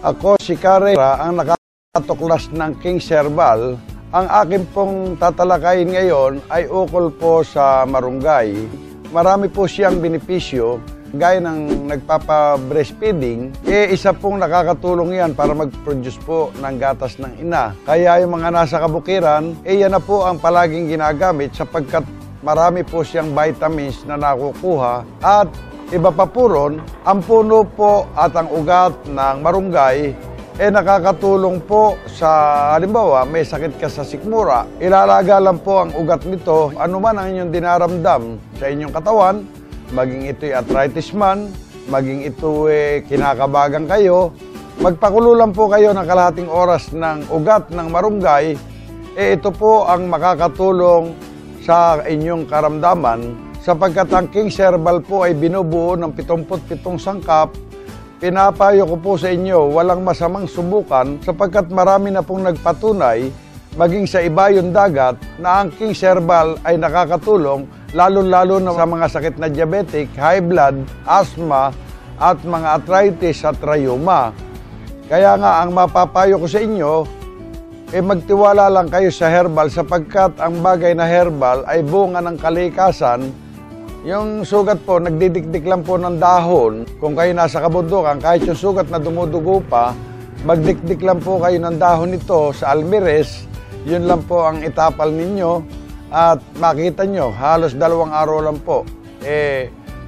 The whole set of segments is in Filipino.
Ako si Carrera, ang nakatuklas ng King's Herbal. Ang akin pong tatalakayin ngayon ay ukol po sa marunggay. Marami po siyang benepisyo, gaya ng nagpapa-breastfeeding, isa pong nakakatulong yan para mag-produce po ng gatas ng ina. Kaya yung mga nasa kabukiran, yan na po ang palaging ginagamit sapagkat marami po siyang vitamins na nakukuha at iba pa po ron, ang puno po at ang ugat ng marunggay nakakatulong po sa, halimbawa, may sakit ka sa sikmura, ilalaga lang po ang ugat nito, anuman ang inyong dinaramdam sa inyong katawan, maging ito'y arthritis man, maging ito kinakabagan kayo, magpakulo lang po kayo ng kalahating oras ng ugat ng marunggay, ito po ang makakatulong sa inyong karamdaman. Sapagkat ang King's Herbal po ay binubuo ng 77 sangkap, pinapayo ko po sa inyo, walang masamang subukan sapagkat marami na pong nagpatunay, maging sa ibayong dagat, na ang King's Herbal ay nakakatulong, lalo-lalo na sa mga sakit na diabetic, high blood, asthma, at mga arthritis at rheuma. Kaya nga, ang mapapayo ko sa inyo, magtiwala lang kayo sa herbal sapagkat ang bagay na herbal ay bunga ng kalikasan. Yung sugat po, nagdidikdik lang po ng dahon. Kung kayo nasa kabundukan, kahit yung sugat na dumudugo pa, magdikdik lang po kayo ng dahon nito sa almires. Yun lang po ang itapal ninyo at makita nyo, halos 2 araw lang po,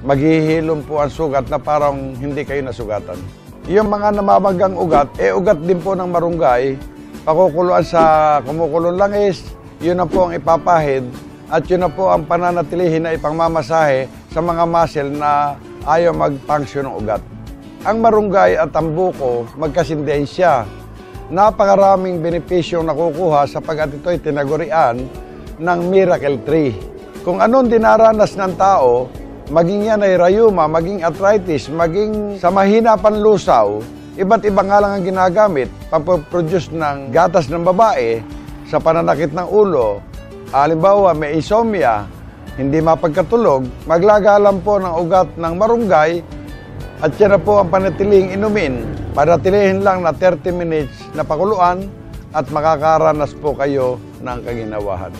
maghihilom po ang sugat na parang hindi kayo nasugatan. Yung mga namamagang ugat, ugat din po ng marunggay, pakukuluan sa kumukulong langis, yun na po ang ipapahid. At yun na po ang pananatilihin na ipangmamasahe sa mga muscle na ayaw mag-function ng ugat. Ang marunggay at ang buko magkasindensya. Napakaraming benepisyong nakukuha sapagkat ito'y tinagurian ng miracle tree. Kung anong dinaranas ng tao, maging yan ay rheuma, maging arthritis, maging sa mahina panlusaw, iba't ibang nga lang ang ginagamit, pamproduce ng gatas ng babae sa pananakit ng ulo. Halimbawa, may insomnia, hindi mapagkatulog, maglagalan po ng ugat ng marunggay at yan na po ang panatiling inumin. Panatilihin lang na 30 minutes na pakuluan at makakaranas po kayo ng kaginawahan.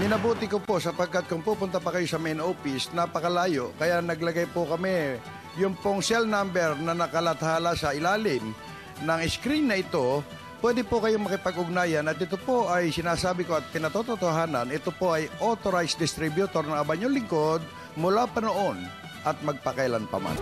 Minabuti ko po sapagkat kung pupunta pa kayo sa main office, napakalayo, kaya naglagay po kami yung pong cell number na nakalathala sa ilalim ng screen na ito. Pwede po kayong makipag-ugnayan at ito po ay sinasabi ko at pinatotohanan, ito po ay authorized distributor ng Abanyong Lingkod mula pa noon at magpakailan pa man.